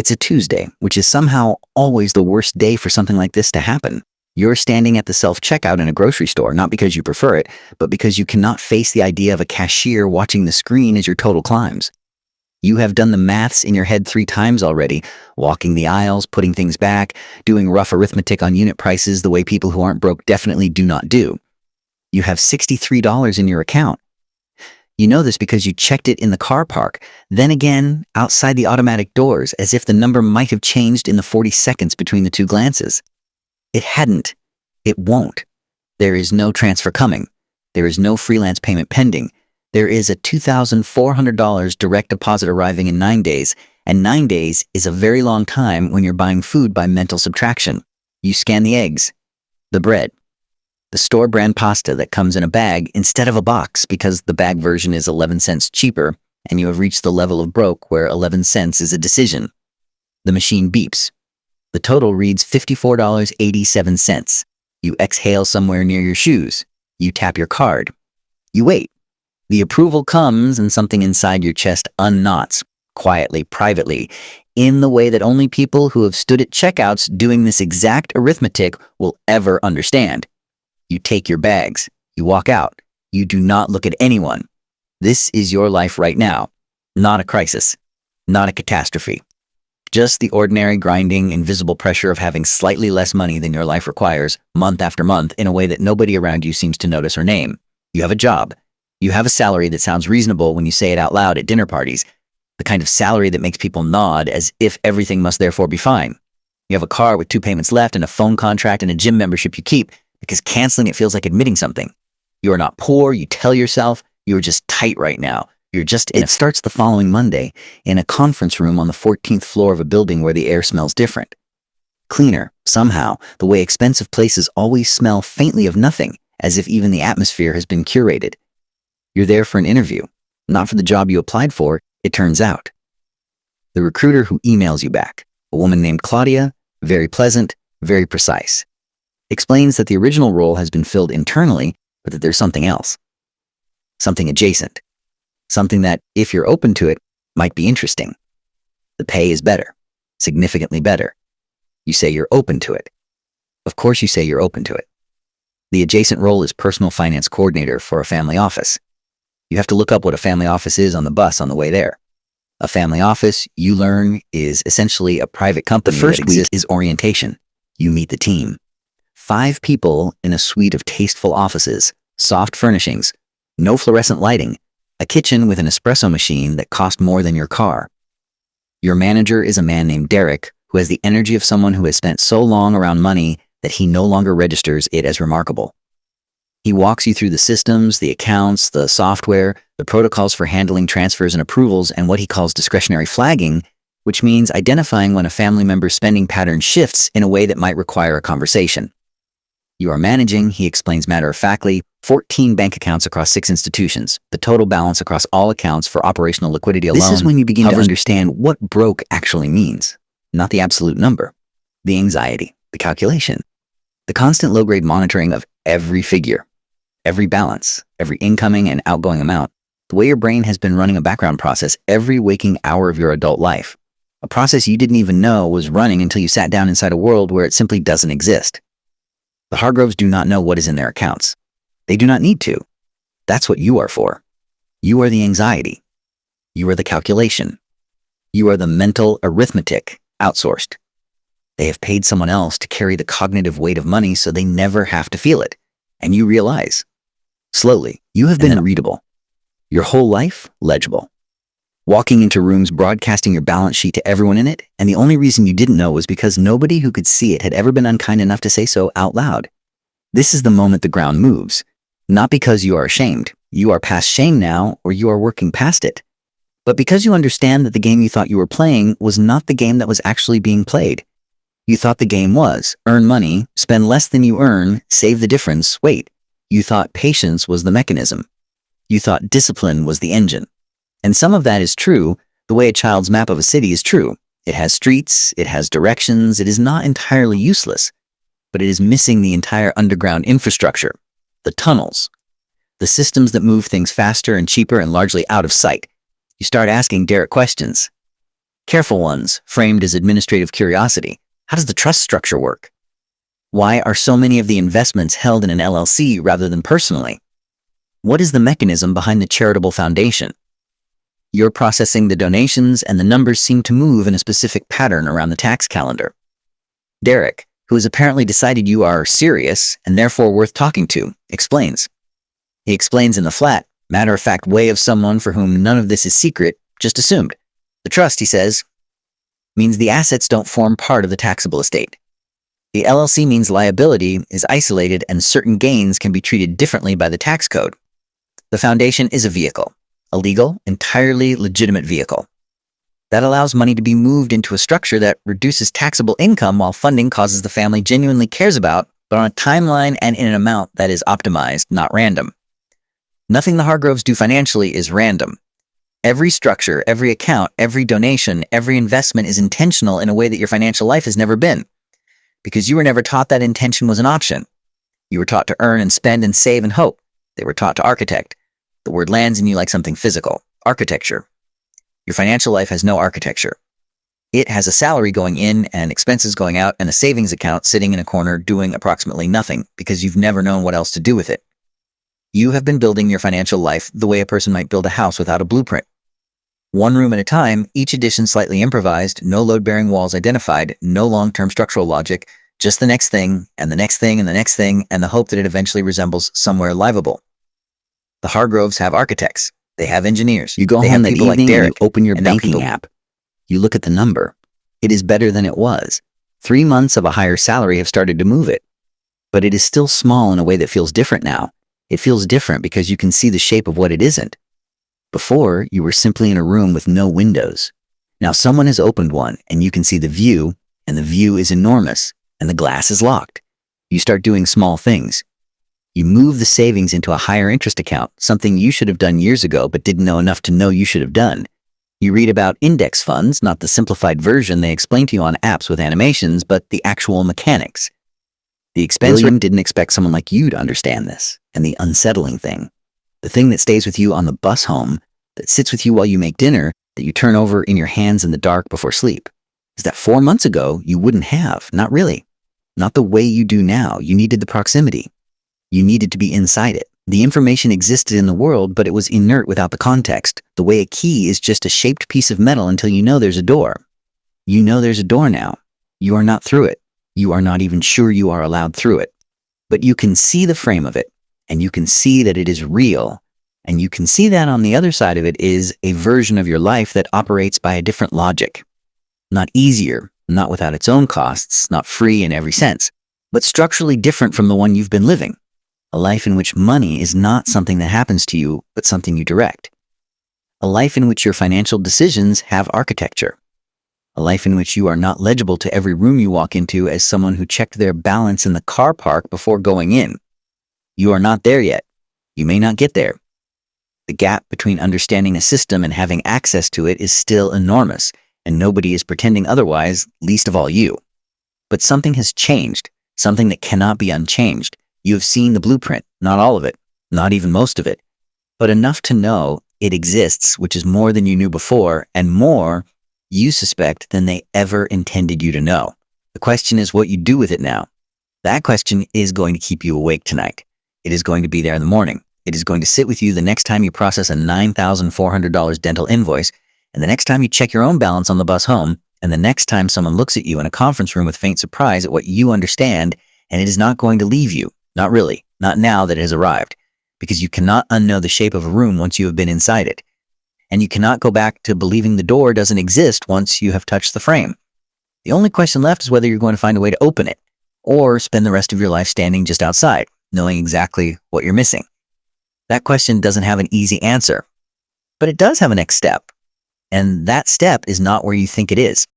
It's a Tuesday, which is somehow always the worst day for something like this to happen. You're standing at the self-checkout in a grocery store, not because you prefer it, but because you cannot face the idea of a cashier watching the screen as your total climbs. You have done the maths in your head 3 times already, walking the aisles, putting things back, doing rough arithmetic on unit prices the way people who aren't broke definitely do not do. You have $63 in your account. You know this because you checked it in the car park, then again outside the automatic doors, as if the number might have changed in the 40 seconds between the 2 glances. It hadn't. It won't. There is no transfer coming. There is no freelance payment pending. There is a $2,400 direct deposit arriving in 9 days, and 9 days is a very long time when you're buying food by mental subtraction. You scan the eggs, the bread, the store brand pasta that comes in a bag instead of a box because the bag version is 11 cents cheaper, and you have reached the level of broke where 11 cents is a decision. The machine beeps. The total reads $54.87. You exhale somewhere near your shoes. You tap your card. You wait. The approval comes and something inside your chest unknots, quietly, privately, in the way that only people who have stood at checkouts doing this exact arithmetic will ever understand. You take your bags. You walk out. You do not look at anyone. This is your life right now. Not a crisis. Not a catastrophe. Just the ordinary grinding, invisible pressure of having slightly less money than your life requires, month after month, in a way that nobody around you seems to notice or name. You have a job. You have a salary that sounds reasonable when you say it out loud at dinner parties, the kind of salary that makes people nod as if everything must therefore be fine. You have a car with 2 payments left and a phone contract and a gym membership you keep because canceling it feels like admitting something. You are not poor, you tell yourself, you are just tight right now. It starts the following Monday in a conference room on the 14th floor of a building where the air smells different. Cleaner, somehow, the way expensive places always smell faintly of nothing, as if even the atmosphere has been curated. You're there for an interview, not for the job you applied for, it turns out. The recruiter who emails you back, a woman named Claudia, very pleasant, very precise, explains that the original role has been filled internally, but that there's something else. Something adjacent. Something that, if you're open to it, might be interesting. The pay is better, significantly better. You say you're open to it. Of course you say you're open to it. The adjacent role is personal finance coordinator for a family office. You have to look up what a family office is on the bus on the way there. A family office, you learn, is essentially a private company. The first week is orientation. You meet the team. 5 people in a suite of tasteful offices, soft furnishings, no fluorescent lighting, a kitchen with an espresso machine that cost more than your car. Your manager is a man named Derek, who has the energy of someone who has spent so long around money that he no longer registers it as remarkable. He walks you through the systems, the accounts, the software, the protocols for handling transfers and approvals, and what he calls discretionary flagging, which means identifying when a family member's spending pattern shifts in a way that might require a conversation. You are managing, he explains matter-of-factly, 14 bank accounts across 6 institutions, the total balance across all accounts for operational liquidity alone. This is when you begin to understand what broke actually means, not the absolute number, the anxiety, the calculation, the constant low-grade monitoring of every figure, every balance, every incoming and outgoing amount, the way your brain has been running a background process every waking hour of your adult life, a process you didn't even know was running until you sat down inside a world where it simply doesn't exist. The Hargroves do not know what is in their accounts. They do not need to. That's what you are for. You are the anxiety. You are the calculation. You are the mental arithmetic outsourced. They have paid someone else to carry the cognitive weight of money so they never have to feel it. And you realize, slowly, you have been unreadable. Your whole life, legible. Walking into rooms broadcasting your balance sheet to everyone in it, and the only reason you didn't know was because nobody who could see it had ever been unkind enough to say so out loud. This is the moment the ground moves. Not because you are ashamed. You are past shame now, or you are working past it. But because you understand that the game you thought you were playing was not the game that was actually being played. You thought the game was, earn money, spend less than you earn, save the difference, wait. You thought patience was the mechanism. You thought discipline was the engine. And some of that is true, the way a child's map of a city is true. It has streets, it has directions, it is not entirely useless, but it is missing the entire underground infrastructure, the tunnels, the systems that move things faster and cheaper and largely out of sight. You start asking Derek questions. Careful ones, framed as administrative curiosity. How does the trust structure work? Why are so many of the investments held in an LLC rather than personally? What is the mechanism behind the charitable foundation? You're processing the donations, and the numbers seem to move in a specific pattern around the tax calendar. Derek, who has apparently decided you are serious and therefore worth talking to, explains. He explains in the flat, matter-of-fact way of someone for whom none of this is secret, just assumed. The trust, he says, means the assets don't form part of the taxable estate. The LLC means liability is isolated and certain gains can be treated differently by the tax code. The foundation is a vehicle, a legal, entirely legitimate vehicle. That allows money to be moved into a structure that reduces taxable income while funding causes the family genuinely cares about, but on a timeline and in an amount that is optimized, not random. Nothing the Hargroves do financially is random. Every structure, every account, every donation, every investment is intentional in a way that your financial life has never been. Because you were never taught that intention was an option. You were taught to earn and spend and save and hope. They were taught to architect. The word lands in you like something physical. Architecture. Your financial life has no architecture. It has a salary going in and expenses going out and a savings account sitting in a corner doing approximately nothing because you've never known what else to do with it. You have been building your financial life the way a person might build a house without a blueprint. One room at a time, each addition slightly improvised, no load-bearing walls identified, no long-term structural logic, just the next thing, and the next thing, and the next thing, and the hope that it eventually resembles somewhere livable. The Hargroves have architects. They have engineers. You go home that evening and you open your banking app. You look at the number. It is better than it was. 3 months of a higher salary have started to move it. But it is still small in a way that feels different now. It feels different because you can see the shape of what it isn't. Before, you were simply in a room with no windows. Now someone has opened one, and you can see the view, and the view is enormous, and the glass is locked. You start doing small things. You move the savings into a higher interest account, something you should have done years ago but didn't know enough to know you should have done. You read about index funds, not the simplified version they explain to you on apps with animations, but the actual mechanics. The expense room didn't expect someone like you to understand this. And the unsettling thing, the thing that stays with you on the bus home, that sits with you while you make dinner, that you turn over in your hands in the dark before sleep, is that 4 months ago you wouldn't have, not really. Not the way you do now. You needed the proximity. You needed to be inside it. The information existed in the world, but it was inert without the context, the way a key is just a shaped piece of metal until you know there's a door. You know there's a door now. You are not through it. You are not even sure you are allowed through it. But you can see the frame of it, and you can see that it is real, and you can see that on the other side of it is a version of your life that operates by a different logic. Not easier, not without its own costs, not free in every sense, but structurally different from the one you've been living. A life in which money is not something that happens to you, but something you direct. A life in which your financial decisions have architecture. A life in which you are not legible to every room you walk into as someone who checked their balance in the car park before going in. You are not there yet. You may not get there. The gap between understanding a system and having access to it is still enormous, and nobody is pretending otherwise, least of all you. But something has changed, something that cannot be unchanged. You have seen the blueprint, not all of it, not even most of it, but enough to know it exists, which is more than you knew before, and more, you suspect, than they ever intended you to know. The question is what you do with it now. That question is going to keep you awake tonight. It is going to be there in the morning. It is going to sit with you the next time you process a $9,400 dental invoice, and the next time you check your own balance on the bus home, and the next time someone looks at you in a conference room with faint surprise at what you understand, and it is not going to leave you. Not really. Not now that it has arrived. Because you cannot unknow the shape of a room once you have been inside it. And you cannot go back to believing the door doesn't exist once you have touched the frame. The only question left is whether you're going to find a way to open it, or spend the rest of your life standing just outside, knowing exactly what you're missing. That question doesn't have an easy answer. But it does have a next step. And that step is not where you think it is.